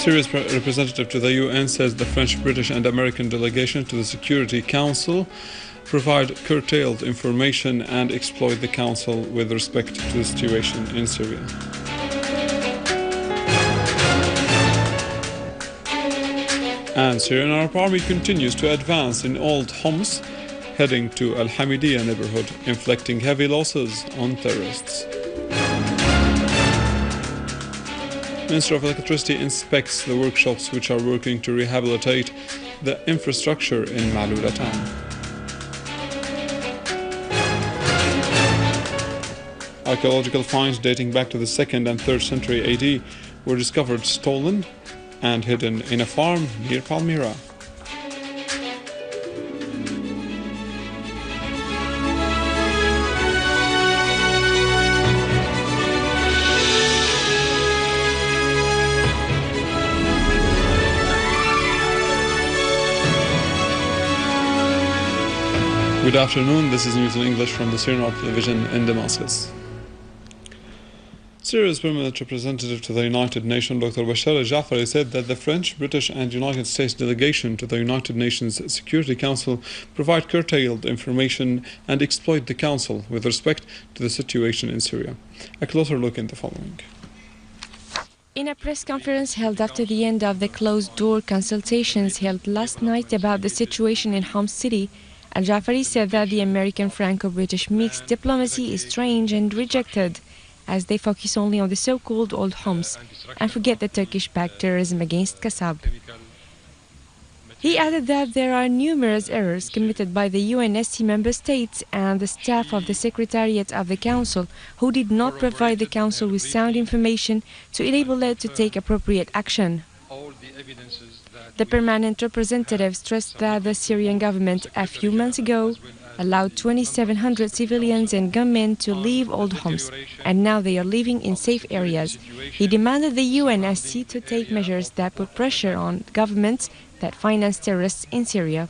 Syria's representative to the UN says the French, British and American delegation to the Security Council provide curtailed information and exploit the Council with respect to the situation in Syria. And Syrian Arab army continues to advance in Old Homs, heading to al-Hamidiyya neighborhood, inflicting heavy losses on terrorists. Minister of Electricity inspects the workshops which are working to rehabilitate the infrastructure in Maaloula town. Archaeological finds dating back to the 2nd and 3rd century AD were discovered stolen and hidden in a farm near Palmyra. Good afternoon, this is news in English from the Syrian Arab television in Damascus. Syria's permanent representative to the United Nations, Dr. Bashar al-Jaafari, said that the French, British and United States delegation to the United Nations Security Council provide curtailed information and exploit the Council with respect to the situation in Syria. A closer look in the following. In a press conference held after the end of the closed-door consultations held last night about the situation in Homs city, al-Jaafari said that the American Franco-British mixed diplomacy is strange and rejected, as they focus only on the so-called Old Homs and forget the Turkish-backed terrorism against Kasab. He added that there are numerous errors committed by the UNSC member states and the staff of the Secretariat of the Council, who did not provide the Council with sound information to enable it to take appropriate action. The permanent representative stressed that the Syrian government a few months ago allowed 2,700 civilians and gunmen to leave Old Homs, and now they are living in safe areas. He demanded the UNSC to take measures that put pressure on governments that finance terrorists in Syria.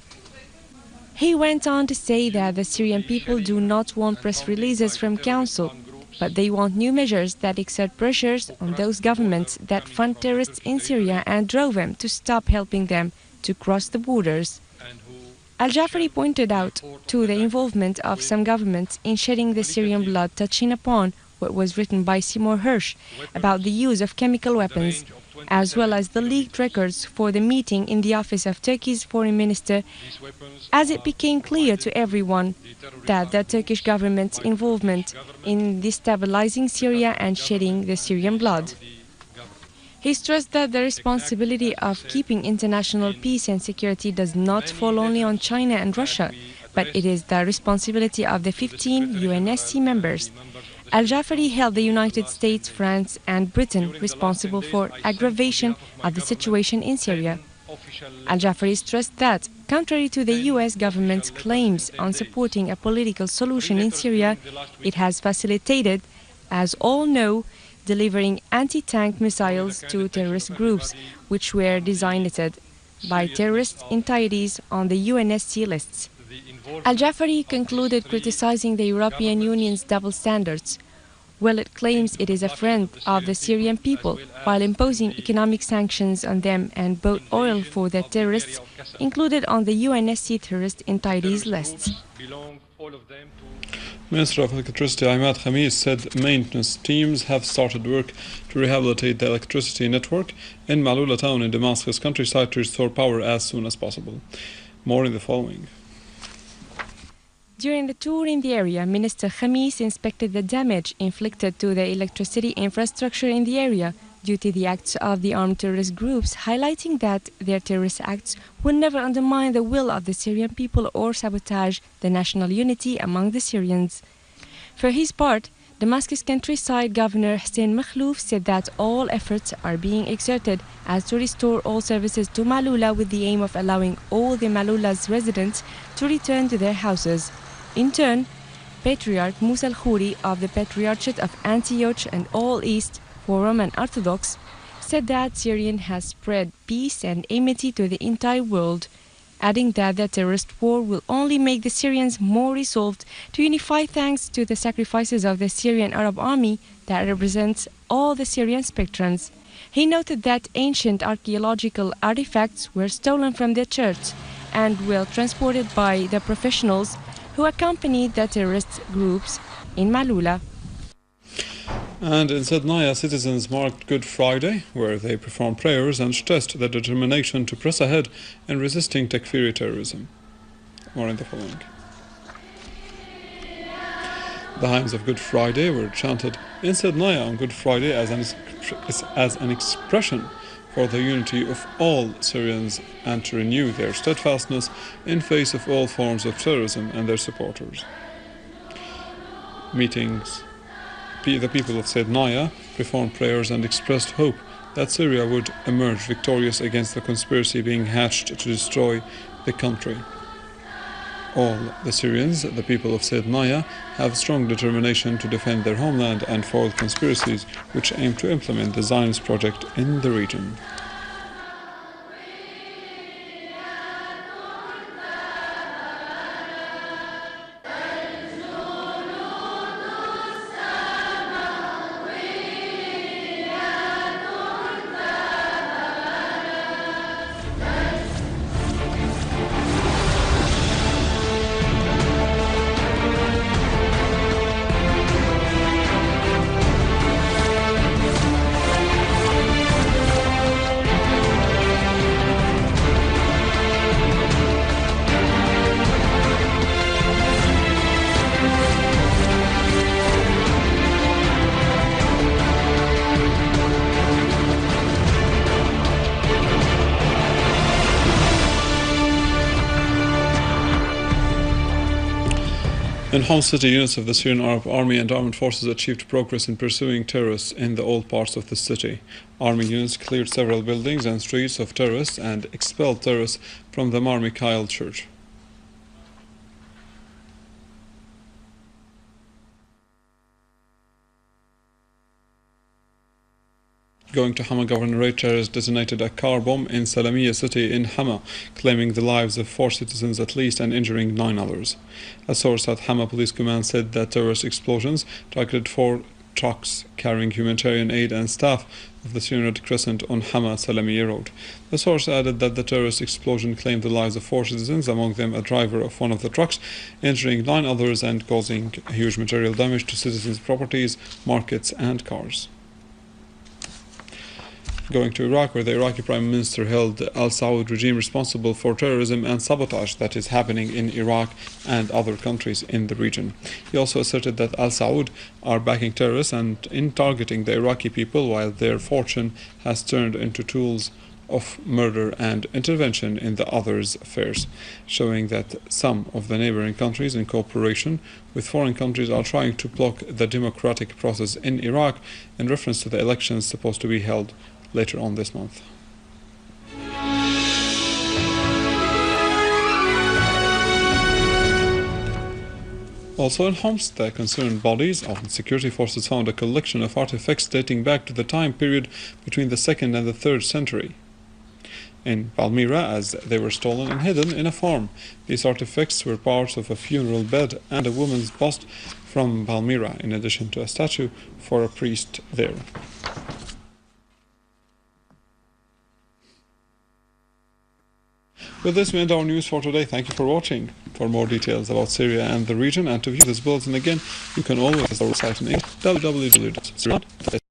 He went on to say that the Syrian people do not want press releases from Council, but they want new measures that exert pressures on those governments that fund terrorists in Syria and drove them to stop helping them to cross the borders. Al-Jaafari pointed out to the involvement of some governments in shedding the Syrian blood, touching upon what was written by Seymour Hersh about the use of chemical weapons, as well as the leaked records for the meeting in the office of Turkey's foreign minister, as it became clear to everyone that the Turkish government's involvement in destabilizing Syria and shedding the Syrian blood. He stressed that the responsibility of keeping international peace and security does not fall only on China and Russia, but it is the responsibility of the 15 UNSC members. Al-Jaafari held the United States, France and Britain responsible for aggravation of the situation in Syria. Al-Jaafari stressed that, contrary to the US government's claims on supporting a political solution in Syria, it has facilitated, as all know, delivering anti-tank missiles to terrorist groups, which were designated by terrorist entities on the UNSC lists. Al-Jaafari concluded criticizing the European Union's double standards. Well, it claims it is a friend of the Syrian people, while imposing economic sanctions on them and bought oil for the terrorists included on the UNSC terrorist entities lists. Minister of Electricity Ahmad Khamis said maintenance teams have started work to rehabilitate the electricity network in Maaloula town in Damascus Countryside to restore power as soon as possible. More in the following. During the tour in the area, Minister Khamis inspected the damage inflicted to the electricity infrastructure in the area due to the acts of the armed terrorist groups, highlighting that their terrorist acts would never undermine the will of the Syrian people or sabotage the national unity among the Syrians. For his part, Damascus Countryside Governor Hussein Makhlouf said that all efforts are being exerted as to restore all services to Maaloula with the aim of allowing all the Maaloula's residents to return to their houses. In turn, Patriarch Musa al-Khouri of the Patriarchate of Antioch and All East for Roman Orthodox said that Syria has spread peace and amity to the entire world, adding that the terrorist war will only make the Syrians more resolved to unify thanks to the sacrifices of the Syrian Arab army that represents all the Syrian spectrums. He noted that ancient archaeological artifacts were stolen from the church and were transported by the professionals who accompanied the terrorist groups in Maaloula. And in Salamiyeh, citizens marked Good Friday, where they performed prayers and stressed their determination to press ahead in resisting Takfiri terrorism. More in the following. The hymns of Good Friday were chanted in Salamiyeh on Good Friday as an expression for the unity of all Syrians and to renew their steadfastness in face of all forms of terrorism and their supporters. Meetings. The people of Salamiyeh performed prayers and expressed hope that Syria would emerge victorious against the conspiracy being hatched to destroy the country. All the Syrians, the people of Salamiyeh, have strong determination to defend their homeland and foil conspiracies which aim to implement the Zionist project in the region. In Homs City, units of the Syrian Arab Army and armed forces achieved progress in pursuing terrorists in the old parts of the city. Army units cleared several buildings and streets of terrorists and expelled terrorists from the Mar Mikhail church. Going to Hama, Governorate, terrorists detonated a car bomb in Salamiyeh city in Hama, claiming the lives of 4 citizens at least and injuring 9 others. A source at Hama Police Command said that terrorist explosions targeted 4 trucks carrying humanitarian aid and staff of the Syrian Red Crescent on Hama-Salamiyeh Road. The source added that the terrorist explosion claimed the lives of 4 citizens, among them a driver of one of the trucks, injuring 9 others and causing huge material damage to citizens' properties, markets and cars. Going to Iraq, where the Iraqi Prime Minister held the al-Saud regime responsible for terrorism and sabotage that is happening in Iraq and other countries in the region. He also asserted that al-Saud are backing terrorists and in targeting the Iraqi people, while their fortune has turned into tools of murder and intervention in the others' affairs, showing that some of the neighboring countries, in cooperation with foreign countries, are trying to block the democratic process in Iraq in reference to the elections supposed to be held later on this month. Also in Homs, the concerned bodies of security forces found a collection of artifacts dating back to the time period between the 2nd and the 3rd century in Palmyra, as they were stolen and hidden in a farm. These artifacts were parts of a funeral bed and a woman's bust from Palmyra, in addition to a statue for a priest there. With this, we end our news for today. Thank you for watching. For more details about Syria and the region, and to view this bulletin again, you can always visit our website in www.syria.com.